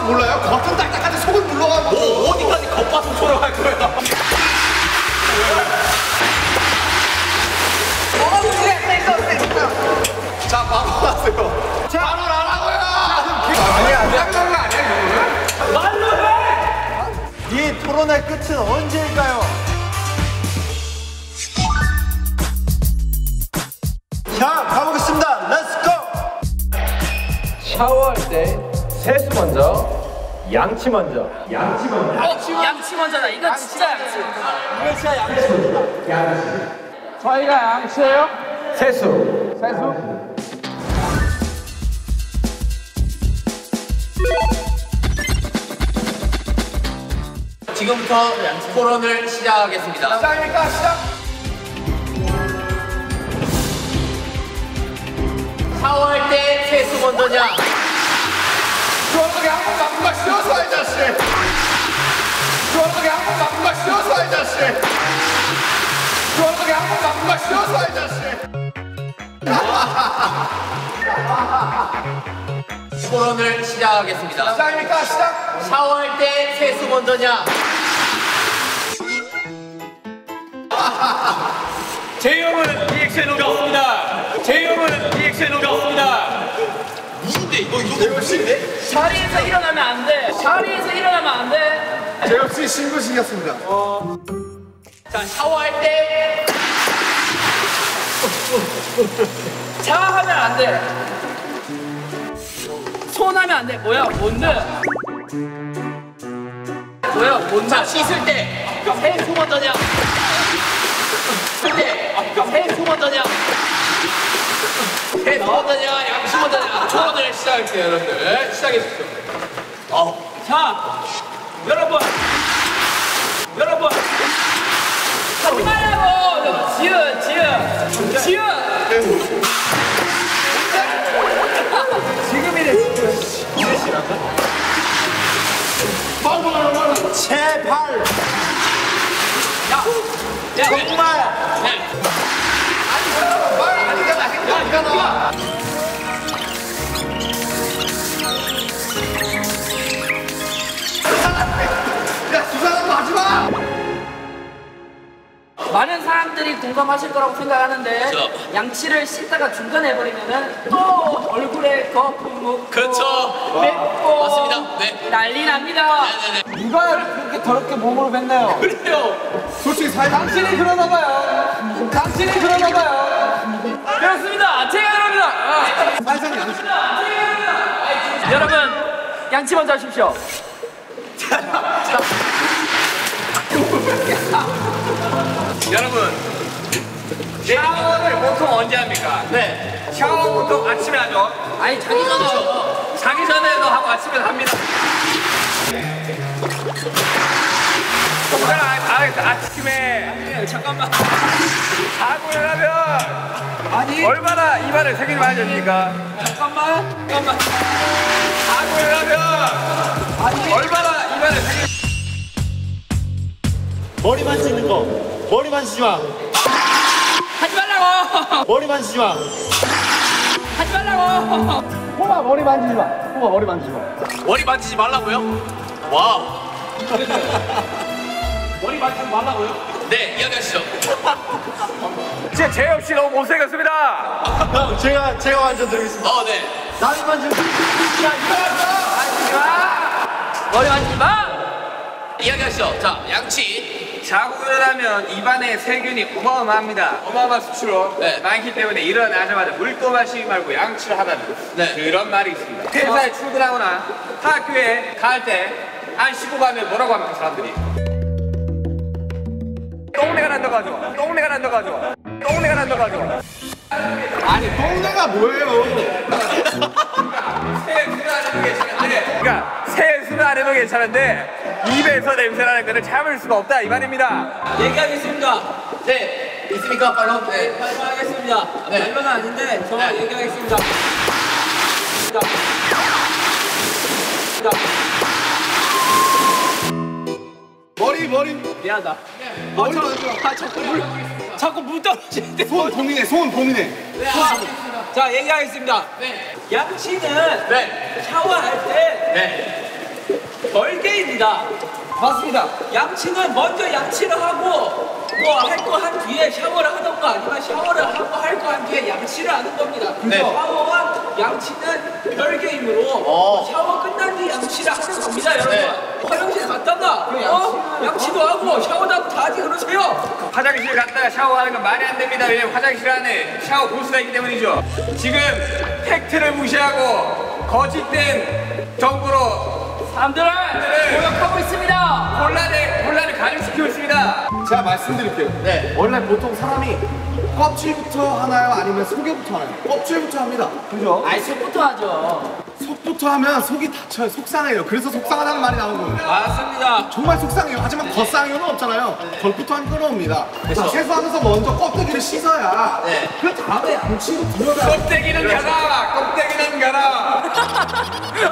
몰라요? 겉은 딱딱한데 속은 물러가고. 뭐 어디까지 겉바속촉으로 할 거야? 자, 바로 하세요. 자, 바로 하라고요. 아니야, 아니야. 말로 해! 이 토론의 끝은 언제일까요? 자, 가보겠습니다. 렛츠고! 샤워할 때 세수 먼저, 양치 먼저. 양치 먼저. 양치 먼저다. 이거 진짜 양치. 이거 진짜 양치. 저희가 양치예요? 세수. 세수? 지금부터 토론을 시작하겠습니다. 시작입니까? 시작. 샤워할 때 세수 먼저냐? 시원하게 한번 맞고 쉬어서 이 자식. 시원하게 한번 맞고 쉬어서 이 자식. 시원하게 한번 맞고 쉬어서 이 자식. 토론을 시작하겠습니다. 시작입니까? 시작. 샤워할 때 세수 먼저냐? 제 형은 리액션 오겠습니다. 제 형은 리액션 오겠습니다. 누군데? 이거 멋인데? 자리에서 일어나면 안 돼. 자리에서 일어나면 안 돼. 제 역시 신고식이었습니다. 자, 샤워할 때 자하면 안 돼. 손하면 안 돼. 뭐야? 뭔데? 뭐야? 뭔데? 자, 씻을 때 세수 먼저냐? 씻을 때 세수 먼저냐? 세수 먼저냐? 양치 먼저냐? 토론을 시작할게요, 여러분들. 시작해주십시오. 자, 여러분. 하지 말라고. 지읒. 지금이래, 지금. 제발. 정말. 말 아니잖아. 아니잖아. 야, 두 사람도 하지 마. 많은 사람들이 공감하실 거라고 생각하는데 그쵸. 양치를 씻다가 중간에 해버리면은 또 얼굴에 거품 묻고 그쵸. 맵고 맞습니다. 네. 난리 납니다. 네네네. 누가 그렇게 더럽게 몸으로 뱉나요? 그래요. 솔직히 사이 당신이 그러나 봐요. 당신이 그러나 봐요. 그렇습니다. 제가 그럽니다. 사이상 양식. 여러분 양치 먼저 하십시오. 여러분, 샤워를 보통 언제 합니까? 네. 샤워 보통 아침에 하죠. 아니 자기 전에 자기 전에도 하고 아침에도 합니다. 아침에 잠깐만. 자고 일어나면 얼마나 입안을 세균이 많이 젖습니까? 잠깐만. 자고 일어나면 얼마나 입안을 세균이 머리 만지는 거. 머리 만지지 마. 하지 말라고. 머리 만지지 마. 하지 말라고. 호마 머리 만지지 마. 호마 머리 만지지 마. 머리 만지지 말라고요? 와우. 머리 만지지 말라고요? 네, 이야기하시죠. 진짜 재혁 씨 너무 못생겼습니다. 형, 제가 완전 드리겠습니다. 네. 나이 만지는 거. 머리 만지지 마. 이야기하시죠. 자, 양치. 자고 일어나면 입안에 세균이 어마어마합니다. 어마어마한 수치로 네. 많기 때문에 일어나자마자 물도 마시지 말고 양치를 하다는 네. 그런 말이 있습니다. 회사에 출근하거나 학교에 갈 때 안 씻고 가면 뭐라고 합니까 사람들이? 똥내가 난다고 하죠. 똥내가 난다고 하죠. 똥내가 난다고 하죠. 아니, 똥내가 뭐예요? 세수를 안 해도 괜찮은데, 그러니까 세수를 안 해도 괜찮은데 입에서 냄새 나는 거는 참을 수가 없다 이 말입니다. 얘기하겠습니다. 네. 있습니까? 바로? 네. 발표하겠습니다. 네. 발표는 아닌데 저 네. 얘기하겠습니다. 머리. 미안하다. 머리 만져. 자꾸 물 떨어지는데. 손 봉이네. 네, 자 얘기하겠습니다. 네. 양치는 네. 샤워할 때 네. 별개입니다. 맞습니다. 양치는 먼저 양치를 하고 뭐 할 거 한 뒤에 샤워를 하던가 아니면 샤워를 하고 할 거 한 뒤에 양치를 하는 겁니다. 네. 샤워와 양치는 별개이므로 샤워 끝난 뒤 양치를 하는 겁니다, 여러분. 네. 화장실 갔다가 양치도 하고 샤워도 하고 다 하지 그러세요. 화장실 갔다가 샤워하는 건 말이 안 됩니다. 왜냐면 화장실 안에 샤워 부스가 있기 때문이죠. 지금 팩트를 무시하고 거짓된 정보로 사람들을 공격하고 있습니다. 혼란을 가중시키고 있습니다. 제가 말씀드릴게요. 네. 원래 보통 사람이 껍질부터 하나요? 아니면 속에부터 하나요? 껍질부터 합니다. 그죠? 아이 속부터 하죠. 속부터 하면 속이 다쳐요. 속상해요. 그래서 속상하다는 말이 나온 거예요. 맞습니다. 정말 속상해요. 하지만 겉상해요는 없잖아요. 겉부터 하면 끌어옵니다. 자, 세수하면서 먼저 껍데기를 씻어야 그 다음에 양치로 들어가요. 껍데기는 가라! 껍데기는 가라!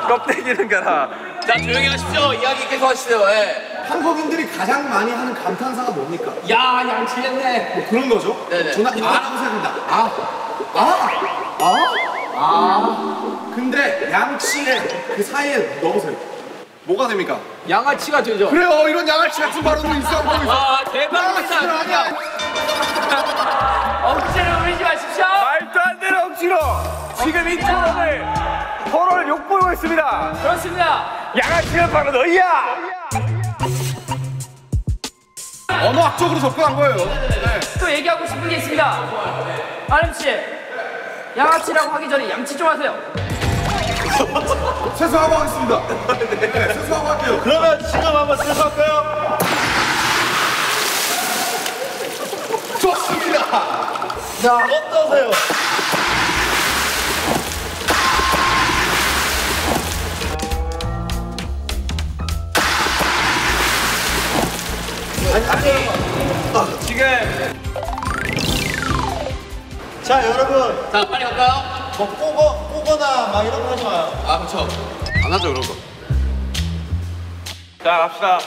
껍데기는 가라. 자, 조용히 하십시오. 이야기 계속 하시죠. 예. 한국인들이 가장 많이 하는 감탄사가 뭡니까? 야, 양치했네. 뭐 그런 거죠? 네네. 저는 아라고 생각합니다. 근데 양치에 그 사이에 넣으세요. 뭐가 됩니까? 양아치가 되죠. 그래요. 이런 양아치 같은 발언도 있어. 아, 대박입니다. 양아치는 아니야. 억지로 부리지 마십시오. 말도 안 되는 억지로 지금 이 토론을 욕보이고 있습니다. 그렇습니다. 양아치는 바로 너희야! 언어학적으로 접근한 거예요. 네. 또 얘기하고 싶은 게 있습니다. 아름 씨, 양아치라고 하기 전에 양치 좀 하세요. 세수하고 하겠습니다. 네, 세수하고 할게요. 그러면 지금 한번 세수할까요? 좋습니다. 자, 어떠세요? 지금 자, 여러분, 자, 빨리 갈까요? 뭐 꼬거나 막 이런 거 하지 마요. 아, 그렇죠. 안 하죠, 그런 거. 자 갑시다.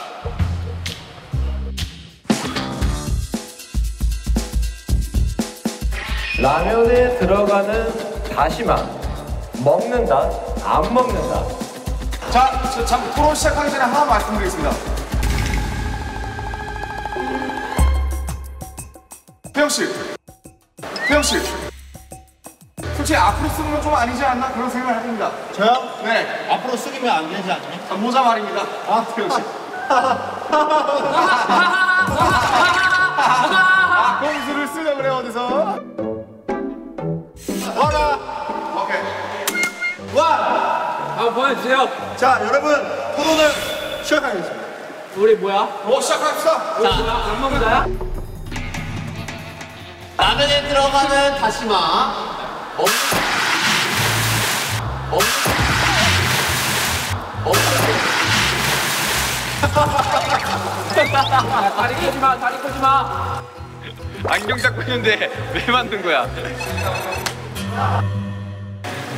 라면에 들어가는 다시마 먹는다 안 먹는다. 자, 참 토론 시작하기 전에 하나 말씀드리겠습니다. 태영 씨, 솔직히 앞으로 쓰는 건 좀 아니지 않나 그런 생각을 해봅니다. 저요? 네, 앞으로 숙이면 안 되지 않나요? 자, 모자 말입니다. 태영 씨. 공수를 쓰려 그래 어디서? 와라! 오케이. 한번 보여주세요. 자, 여러분, 토론을 시작하겠습니다. 우리 뭐야? 시작합시다. 자, 안 먹는다야? 라면에 들어가는 다시마. 다리 끄지 마, 다리 끄지 마. 안경 잡고 있는데 왜 만든 거야?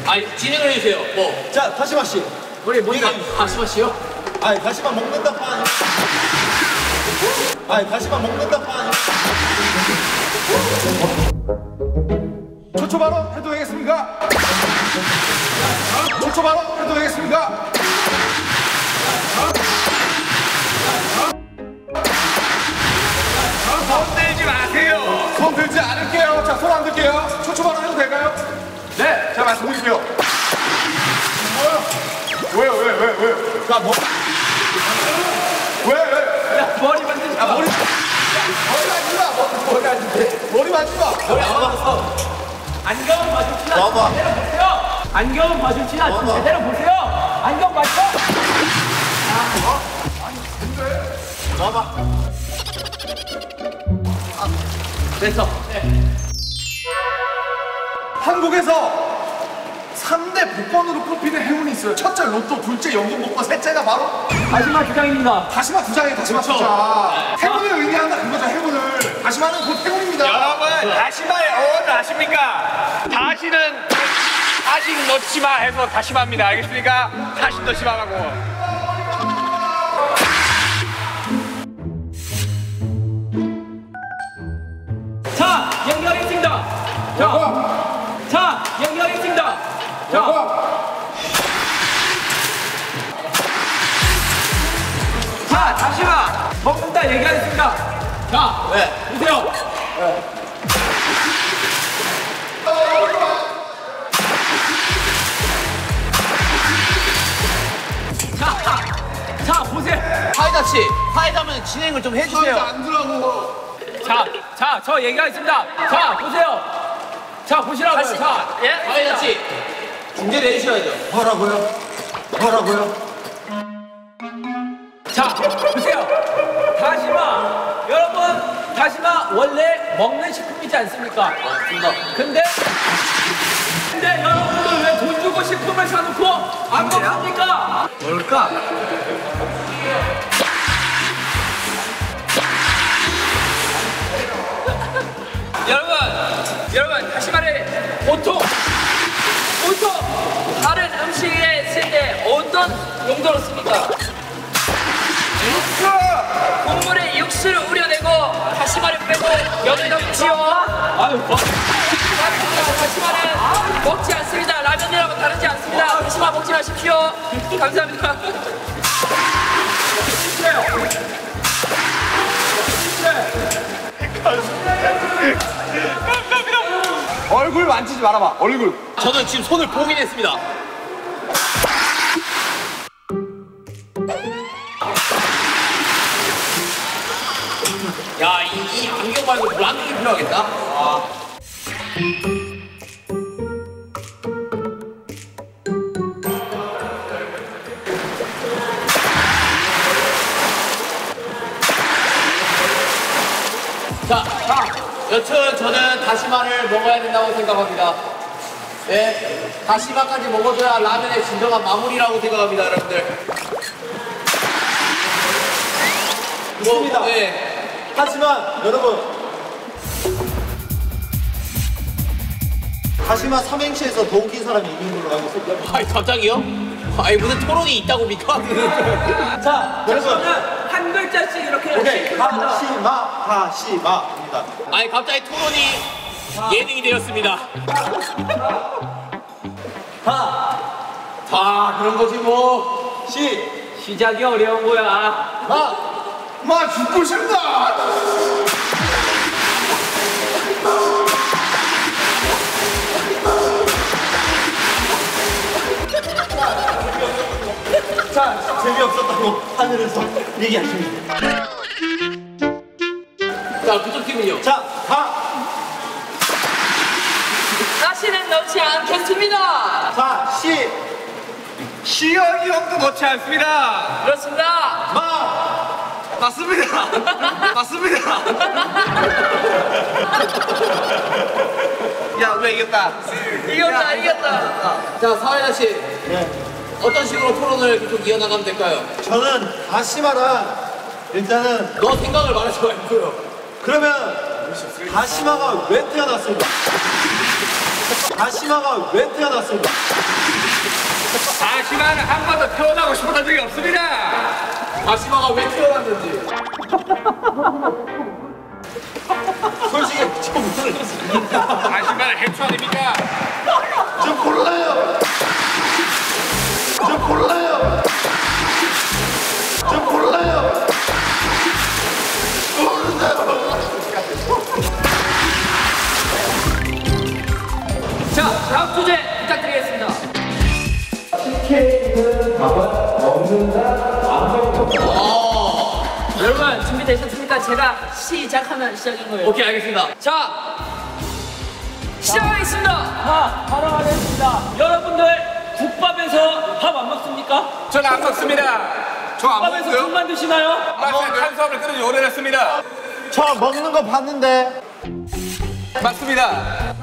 아니, 진행을 해주세요. 뭐. 자, 다시마 씨. 우리 뭔가 다시마 씨요? 아니, 다시마 먹는다 파 아니. 아니, 다시마 먹는다 파 아니. 초초 발언 해도 되겠습니까? 초초 발언 해도 되겠습니까? 손 들지 마세요. 손 들지 않을게요. 자, 손 안 들게요. 초초 발언 해도 될까요? 네, 자, 말씀드릴게요. 왜요? 자, 뭐? 왜? 야, 머리 만지지 마. 머리 만지지 마. 머리 만지지 마. 머리 안 맞았어. 안경은 마주치나 와봐. 제대로 보세요. 안경은 마주치나 제대로 보세요. 안경 맞죠? 와봐. 됐어. 한국에서 3대 복권으로 꼽히는 행운이 있어요. 첫째 로또, 둘째 연금 복권, 셋째가 바로 다시마 주장입니다. 다시마 두 장이에요. 다시마 두 장. 행운을 의미한다 그거죠. 행운을. 다시마는 곧 행운입니다. 여러분 다시마의 어원을 아십니까? 다시는 다시 넣지 마 해서 다시마입니다. 알겠습니까? 다시 넣지 마라고. 자, 연결했습니다. 자, 연결했습니다. 자, 다시마 먹는다 얘기하겠습니다. 자, 보세요. 자, 보세요. 사이다 씨, 사이다면 진행을 좀 해주세요. 안 들어가고. 자, 저 얘기하겠습니다. 자, 보세요. 자, 보시라고요. 자, 예? 사이다 씨, 중재를 해주셔야죠. 뭐라고요? 자, 보세요. 다시마. 여러분, 다시마 원래 먹는 식품이지 않습니까? 맞습니다. 근데 여러분들 왜 돈 주고 식품을 사놓고 안 먹습니까? 뭘까? 여러분 다시마를 보통 다른 음식에 쓸 때 어떤 용도로 씁니까? 국물에 육수를 우려내고 다시마를 빼고 면을 넣지요. 아유, 다시마는 먹지 않습니다. 라면이랑은 다르지 않습니다. 다시마 먹지 마십시오. 감사합니다. 얼굴 만지지 말아봐. 얼굴. 저는 지금 손을 봉인했습니다. 야, 이 안경 말고 물안경이 필요하겠다. 자, 여튼 저는 다시마를 먹어야 된다고 생각합니다. 네, 다시마까지 먹어줘야 라면의 진정한 마무리라고 생각합니다, 여러분들. 좋습니다. 네. 하지만 여러분, 다시마 삼행시에서 더 웃긴 사람이 이긴 걸로 알고 있습니다. 아니, 갑자기요? 아니, 무슨 토론이 있다고 믿고 자, 여러분, 저는 한 글자씩 이렇게 오케이, 다시마입니다. 아니, 갑자기 토론이 예능이 되었습니다. 다 그런 거지 뭐. 시작이 어려운 거야. 마 죽고 싶다. 자, 재미없었다고 하늘에서 얘기하십니다. 자, 그쪽 팀은요? 자, 다시는 넣지 않겠습니다. 자, 시연이 형도 넣지 않습니다. 그렇습니다. 맞습니다. 야, 왜 이겼다. 이겼다. 자, 사회자 씨. 네. 어떤 식으로 토론을 계속 이어나가면 될까요? 저는 다시마랑 일단은 너 생각을 말하지 말고요. 그러면 다시마가 왜 태어났을까? 다시마가 왜 태어났을까? 다시마는 한 번도 태어나고 싶었던 적이 없습니다. 다시마가 왜 태어났는지. 솔직히 좀 모르겠습니다. 다시마를 해초 아닙니까? 좀 골라요. 자, 다음 주제 부탁드리겠습니다. CK는 밥은 먹는다, 안 먹는다. 여러분 준비되셨습니까? 제가 시작하면 시작인 거예요. 오케이, 알겠습니다. 자, 시작하겠습니다. 바로 하겠습니다. 여러분들 국밥에서 밥 안 먹습니까? 저는 안 먹습니다. 저 안 국밥에서 먹고요. 국만 드시나요? 탄수화물 끊은 지 오래됐습니다. 저 먹는 거 봤는데 맞습니다.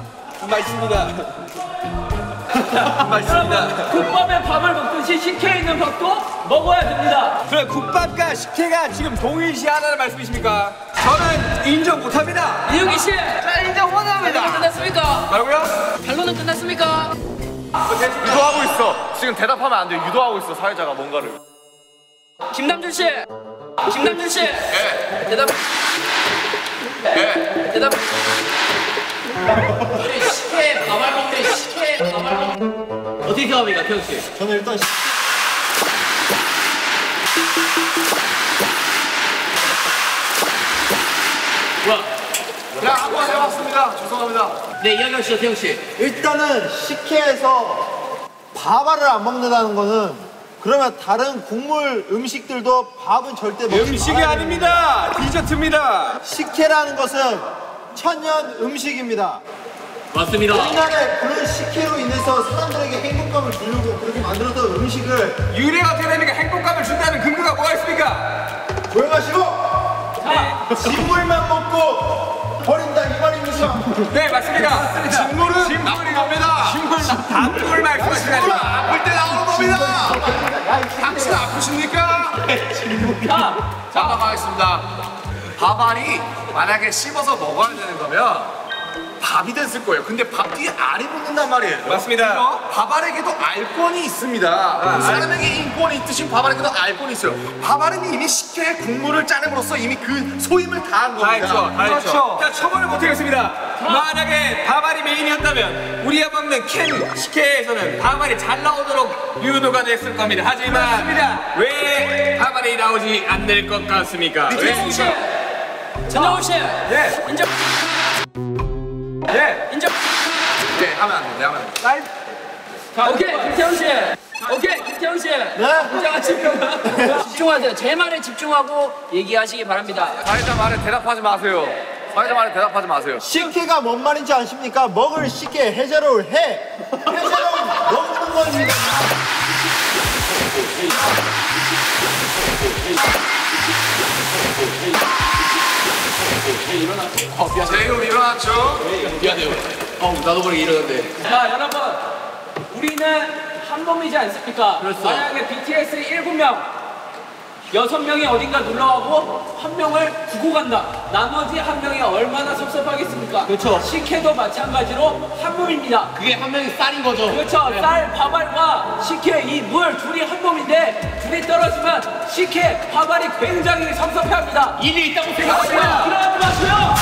여러분 국밥에 밥을 먹듯이 식혜에 있는 밥도 먹어야 됩니다. 그럼 국밥과 식혜가 지금 동일시하다는 말씀이십니까? 저는 인정 못합니다. 이유기 씨, 자, 인정 원합니다. 변론은 끝났습니까? 뭐라고요? 변론은 끝났습니까? 유도하고 있어. 지금 대답하면 안 돼. 유도하고 있어, 사회자가 뭔가를. 김남준 씨, 대답. 대답. 우리 식혜 밥알 먹는데 식혜 밥알 먹는 어떻게 생각합니까, 태영 씨? 저는 일단 그냥 한번 해봤습니다. 죄송합니다. 네, 이야기하시죠, 태영 씨. 일단은 식혜에서 밥알을 안 먹는다는 거는 그러면 다른 국물 음식들도 밥은 절대 먹지 음식이 말아야 아닙니다. 디저트입니다. 식혜라는 것은 천연 음식입니다. 맞습니다. 옛날에 그런 식혜로 인해서 사람들에게 행복감을 주려고 그렇게 만들었던 음식을 유래가 어떻게 됩니까? 행복감을 준다는 근거가 뭐가 있습니까? 조용하시고 진물만 먹고 버린다 이 말입니까? 네, 맞습니다. 진물은 나쁜 겁니다. 단물 말씀하시는 아플 때 나오는 겁니다. 당신 아프십니까? 자, 가겠습니다. 밥알이 만약에 씹어서 먹어야 되는 거면 밥이 됐을 거예요. 근데 밥 뒤에 알이 붙는단 말이에요. 맞습니다. 밥알에게도 알권이 있습니다. 사람에게 인권이 있듯이 밥알에게도 알권이 있어요. 밥알은 이미 식혜의 국물을 짜냄으로써 이미 그 소임을 다한 겁니다. 다 했죠, 다 했죠. 자, 처벌을 못하겠습니다. 만약에 밥알이 메인이었다면 우리가 먹는 캔 식혜에서는 밥알이 잘 나오도록 유도가 됐을 겁니다. 하지만 왜 밥알이 나오지 않을 것 같습니까? 정우 씨, 정우 씨, 예, 인정, 예. 인정. 네, 하면 안 돼. 네, 하면 안 돼. 오케이, 김태형 씨. 오케이, 김태형 씨. 인정하십니까? 집중하세요. 제 말에 집중하고 얘기하시기 바랍니다. 사회자 말에 대답하지 마세요. 사회자 말에 대답하지 마세요. 식혜가 뭔 말인지 아십니까? 먹을 식혜 해자로울 해자로울 먹는 겁니다. 제이홉 일어났죠? 미안해요. 나도 모르게 이러는데. 자, 여러분. 우리는 한 몸이지 않습니까? 그렇죠. 만약에 BTS 7명, 6명이 어딘가 놀러가고 한 명을 두고 간다. 나머지 한 명이 얼마나 섭섭하겠습니까? 그렇죠. 식혜도 마찬가지로 한 몸입니다. 그게 한 명이 쌀인 거죠. 그렇죠. 쌀, 밥알과 식혜, 이 물 둘이 한 몸인데 둘이 떨어지면 식혜, 밥알이 굉장히 섭섭해합니다. 일리 있다고 하지만 생각합니다. 그러지 마세요.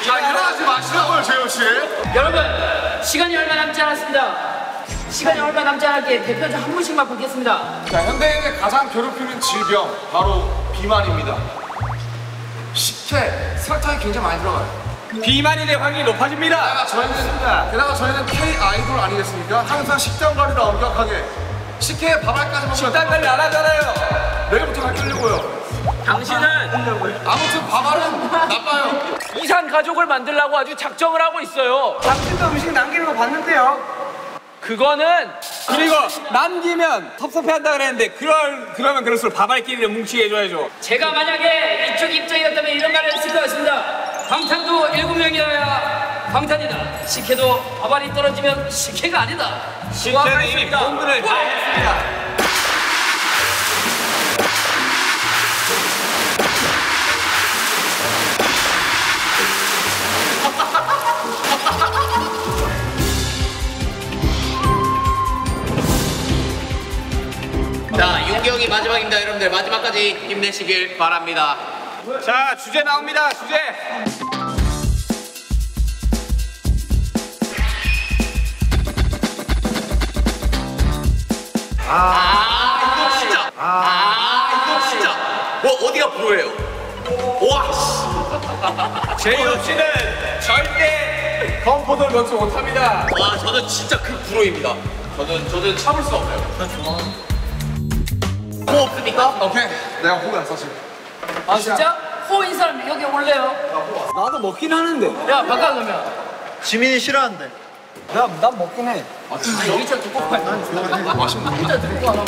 자, 일어나지 마시라고요, 재현 씨. 여러분, 시간이 얼마 남지 않았습니다. 시간이 얼마 남지 않았기에 대표자 한 분씩만 뽑겠습니다. 자, 현대인을 가장 괴롭히는 질병 바로 비만입니다. 식혜, 설탕이 굉장히 많이 들어가요. 비만이 될 확률이 높아집니다. 게다가 저희는 K 아이돌 아니겠습니까? 항상 식단 관리를 엄격하게 식혜에 밥알까지 먹으면 식단 관리 안 하잖아요. 내일부터 바뀌려고요. 당신은 아무튼 밥알은 나빠요. 이산 가족을 만들려고 아주 작정을 하고 있어요. 당신도 음식 남기는 거 봤는데요. 그거는 그리고 남기면 섭섭해한다 그랬는데 그러면 그럴수록 밥알끼리를 뭉치게 해줘야죠. 제가 만약에 이쪽 입장이었다면 이런 말을 했을 것 같습니다. 방탄도 7명이어야 방탄이다. 식혜도 밥알이 떨어지면 식혜가 아니다. 저는 이미 본분을 다 했습니다. 자, 윤경이 마지막입니다, 여러분들. 마지막까지 힘내시길 바랍니다. 자, 주제 나옵니다. 주제. 이거 진짜. 어디가 프로예요? 와, 씨. 제이홉 씨는 절대 건포도를 넣지 못합니다. 와, 저는 진짜 그 프로입니다. 저는 참을 수 없어요. 호 없습니까? 오케이, 내가 호구야 사실. 아 진짜? 호인 사람 여기 올래요? 나도 먹긴 하는데. 야 바꿔 그러면. 지민이 싫어한대. 난 먹긴 해. 여기 저 두고 가. 맛있는 진짜 들고 가라고.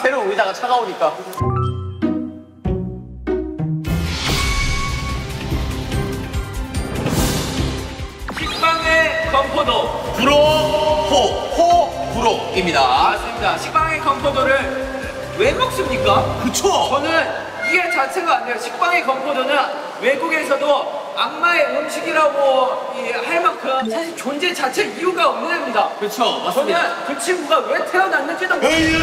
새로운 의자가 차가우니까. 식빵의 건포도. 프로입니다. 맞습니다. 식빵의 건포도를 왜 먹습니까? 그쵸? 저는 이게 자체가 안 돼요. 식빵의 건포도는 외국에서도 악마의 음식이라고 할 만큼 사실 존재 자체 이유가 없는 애입니다. 그쵸, 맞습니다. 저는 그 친구가 왜 태어났는지도 자 얘기.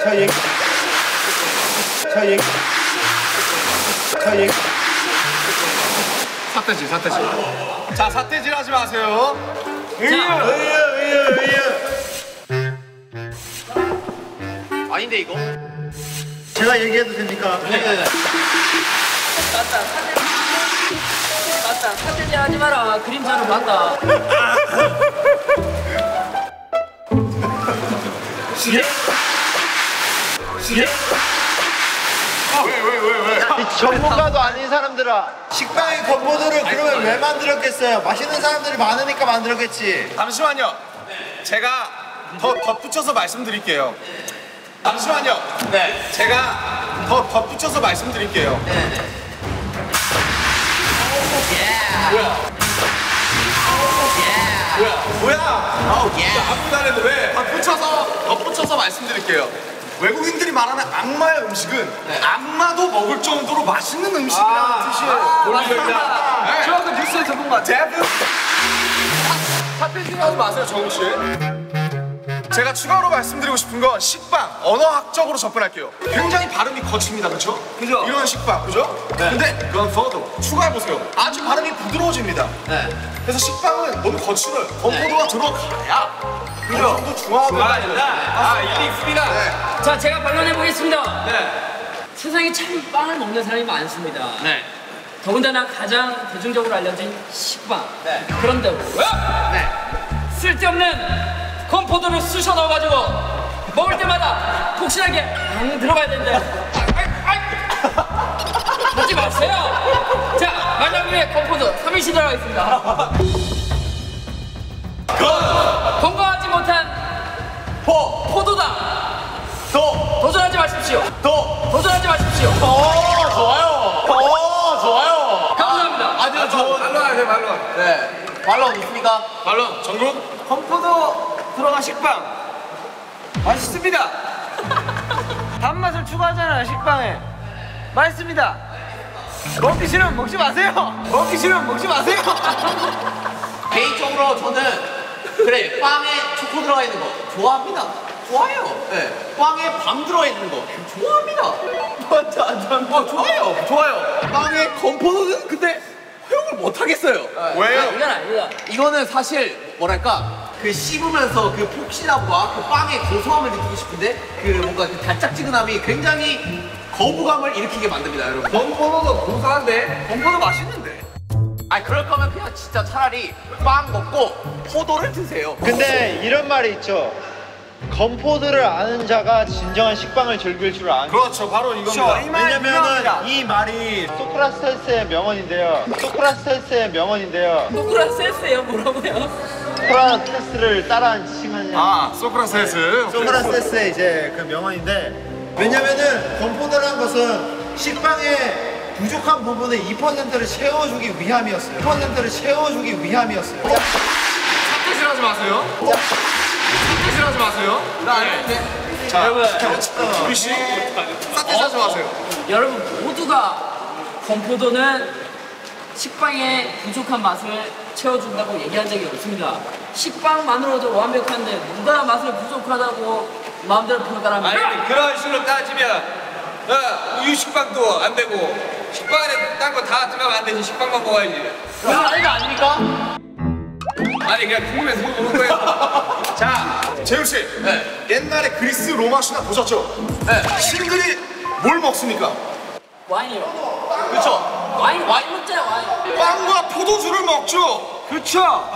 자 얘기. 자 얘기. 자 얘기. 사태질. 자, 사태질 하지 마세요. 의여. 음식인데 이거? 제가 얘기해도 됩니까? 맞다. 사태질 하지 마라. 그림자로 맞다. 이 전문가도 아닌 사람들아, 식빵의 건포도를 그러면 왜 만들었겠어요? 맛있는 사람들이 많으니까 만들었겠지. 잠시만요. 제가 더 덧붙여서 말씀드릴게요. 잠시만요. 네. 제가 더 덧붙여서 말씀드릴게요. 뭐야? 아무도 안 해도 왜? 덧붙여서 말씀드릴게요. 외국인들이 말하는 악마의 음식은 악마도 먹을 정도로 맛있는 음식이라는 뜻이에요. 맞습니다. 저 그 뉴스에 전문가. 사태질 하지 마세요, 정우 씨. 제가 추가로 말씀드리고 싶은 건 식빵, 언어학적으로 접근할게요. 굉장히 발음이 거칩니다, 그렇죠? 그죠? 이런 식빵, 그죠? 근데 건포도 추가해보세요. 아주 발음이 부드러워집니다. 그래서 식빵은 너무 거칠어요. 건포도가 들어가야 어느 정도 중화가 된다. 이게 있습니다. 자, 제가 반론해 보겠습니다. 세상에 참 빵을 먹는 사람이 많습니다. 더군다나 가장 대중적으로 알려진 식빵. 그런데 왜? 쓸데없는 건포도를 쑤셔 넣어가지고 먹을 때마다 폭신하게 안 들어가야 된다. 하지 마세요. 자, 만약 위에 건포도 3일씩 들어가겠습니다. 건강하지 못한 포도다. 도전하지 마십시오. 도전하지 마십시오. 좋아요. 감사합니다. 아주 좋은. 말로 말로. 말로 있습니까? 말론 정국? 건포도 들어간 식빵 맛있습니다. 단맛을 추가하잖아요, 식빵에. 맛있습니다. 먹기 싫으면 먹지 마세요. 먹기 싫으면 먹지 마세요. 개인적으로 저는 그래 빵에 초코 들어가 있는 거 좋아합니다. 좋아요. 빵에 밤 들어가 있는 거 좋아합니다. 좋아요. 빵에 건포도는 근데 허용을 못 하겠어요. 왜요? 이건 아니다. 이거는 사실 뭐랄까 그 씹으면서 그 폭신함과 그 빵의 고소함을 느끼고 싶은데 그 뭔가 그 달짝지근함이 굉장히 거부감을 일으키게 만듭니다, 여러분. 건포도도 고소한데 건포도 맛있는데. 아니 그럴 거면 그냥 진짜 차라리 빵 먹고 포도를 드세요. 근데 이런 말이 있죠. 건포도를 아는 자가 진정한 식빵을 즐길 줄 아는. 그렇죠, 바로 이겁니다. 왜냐면은 이 말이 소크라테스의 명언인데요. 노크라세스예요. 뭐라고요? 소크라테스를 따라한 칭하냐. 아, 소크라테스. 소크라테스의 이제 그 명언인데, 왜냐면은 건포도라는 것은 식빵의 부족한 부분의 2%를 채워주기 위함이었어요. 2%를 채워주기 위함이었어요. 사태질 하지 마세요. 사태질 하지 마세요. 나 아닌데. 자, 여러분. 우리 씨, 사태질 하지 마세요. 여러분 모두가 건포도는 식빵의 부족한 맛을 채워준다고 얘기한 적이 없습니다. 식빵만으로도 완벽한데 누가 맛을 부족하다고 마음대로 평가합니까? 아니 그런 식으로 따지면 우유 식빵도 안 되고 식빵에 딴 거 다 들어가면 안 되지. 식빵만 먹어야지. 그건 아닙니까? 아니 그냥 궁금해서 먹는 거예요. 자, 재우 씨. 옛날에 그리스 로마 신화 보셨죠? 신들이 뭘 먹습니까? 와인이요. 그렇죠. 와인 먹잖아요. 와인. 빵과 포도주를 먹죠. 그렇죠.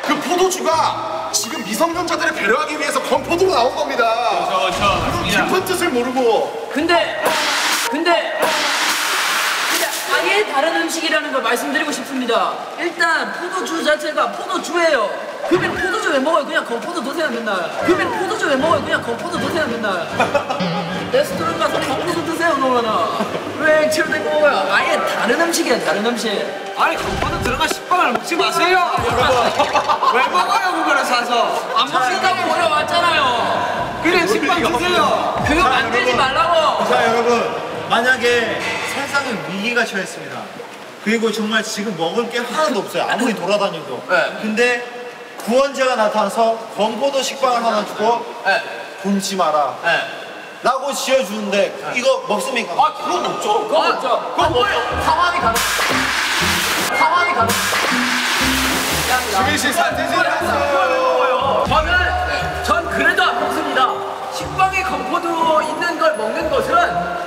그 포도주가 지금 미성년자들을 배려하기 위해서 건포도로 나온 겁니다. 그런 깊은 뜻을 모르고. 근데 아예 다른 음식이라는 걸 말씀드리고 싶습니다. 일단 포도주 자체가 포도주예요. 그러면 포도주 왜 먹어요? 그냥 건포도 드세요 맨날. 그러면 포도주 왜 먹어요? 그냥 건포도 드세요 맨날. 레스토랑 가서 건포도 드세요 그러면은. 왜 액체로 된 거 먹어요? 아예 다른 음식이야 다른 음식. 아니 건포도 들어간 식빵을 먹지 마세요, 여러분. 왜 먹어요, 그거를 사서? 안 먹는다고 올라왔잖아요. 그냥 식빵 드세요. 그거 만들지 말라고. 자, 여러분, 만약에 세상에 위기가 처했습니다. 그리고 정말 지금 먹을 게 하나도 없어요. 아무리 돌아다녀도. 근데 구원자가 나타나서 건포도 식빵을 하나 주고 굶지 마라 라고 지어주는데 이거 먹습니까? 아 그건 없죠. 그거 먹죠. 그건 뭐예요? 상황이 가능. 주민 씨 사태질 했어요. 전 그래도 안 먹습니다. 식빵에 건포도 있는 걸 먹는 것은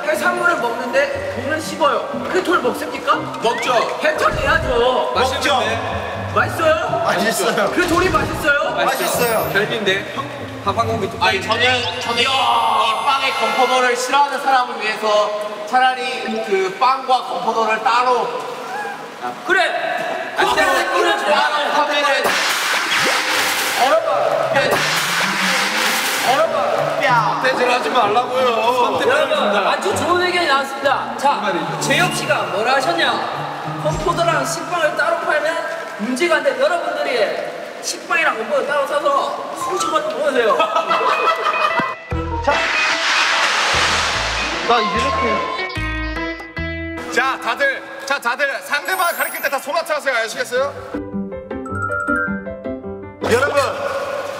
해산물을 먹는데 돈을 씹어요. 그 돌 먹습니까? 먹죠. 해천해야죠. 먹죠. 맛있어요? 맛있어요. 그 돌이 맛있어요? 맛있어요. 별비인데 밥한공기 아니 저는 이 빵에 건포도를 싫어하는 사람을 위해서 차라리 그 빵과 건포도를 따로 그래. 따로 하면은 떼질 하지 말라고요. 여러분 아주 좋은 의견이 나왔습니다. 자, 재혁 씨가 뭐라 하셨냐? 건포도랑 식빵을 따로 팔면 문제가 안 돼. 여러분들이 식빵이랑 건포도 따로 사서 술 좀 먹으세요. 자, 다들 상대방 가리킬 때 다 손아트 하세요. 아시겠어요?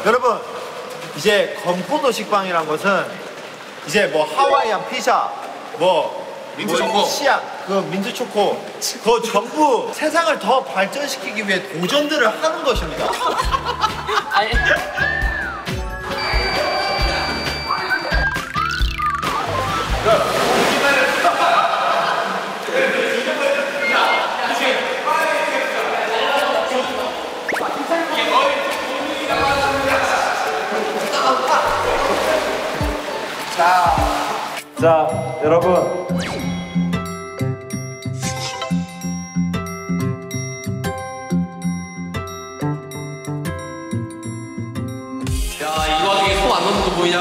여러분 이제 건포도 식빵이란 것은 이제 뭐 하와이안 피자 뭐 민트 초코. 치약 그 민트 초코 그거 전부 세상을 더 발전시키기 위해 도전들을 하는 것입니다. 아니. 자 여러분 야 이 와중에 손 안 넣는 거 보이냐?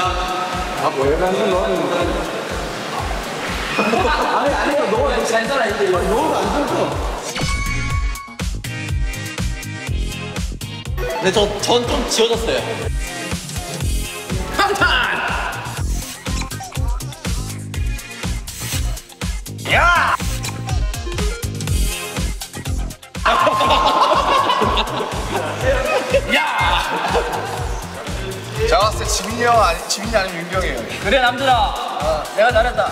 괜찮아 이제 이거. 근데 전 좀 지워졌어요. 제가 봤을 때 지민이 아니면 윤경이에요. 그래 남들아. 내가 잘했다.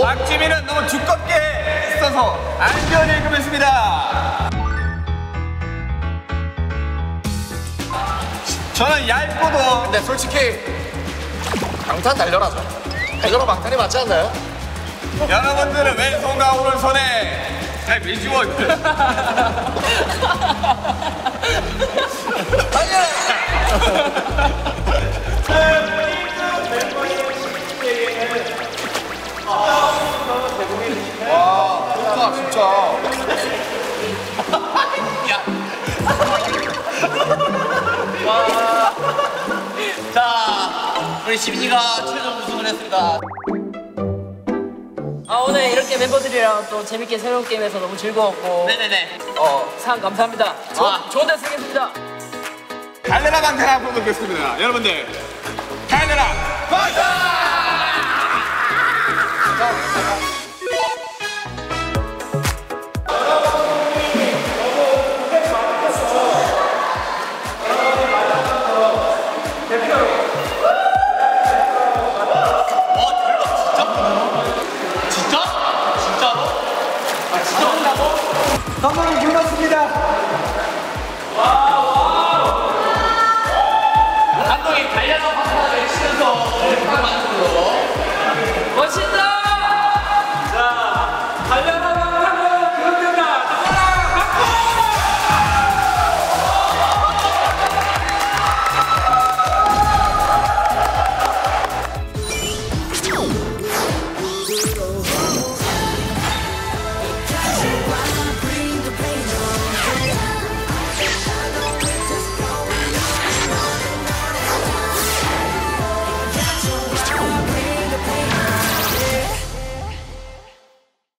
박지민은 너무 두껍게 써서 안전 읽으면습니다. 저는 얇고도 근데 솔직히 방탄 달려라죠. 달려라 방탄이 맞지 않나요? 여러분들은 왼손과 오른손에 잘 미주어 와, 좋다 진짜. 자 우리 지민이가 최종 우승을 했습니다. 아 오늘 이렇게 멤버들이랑 또 재밌게 새로운 게임해서 너무 즐거웠고. 네네네. 상 감사합니다. 좋은 데 쓰겠습니다. 달려라 방탄 한번 보겠습니다. 여러분들 달려라 방탄!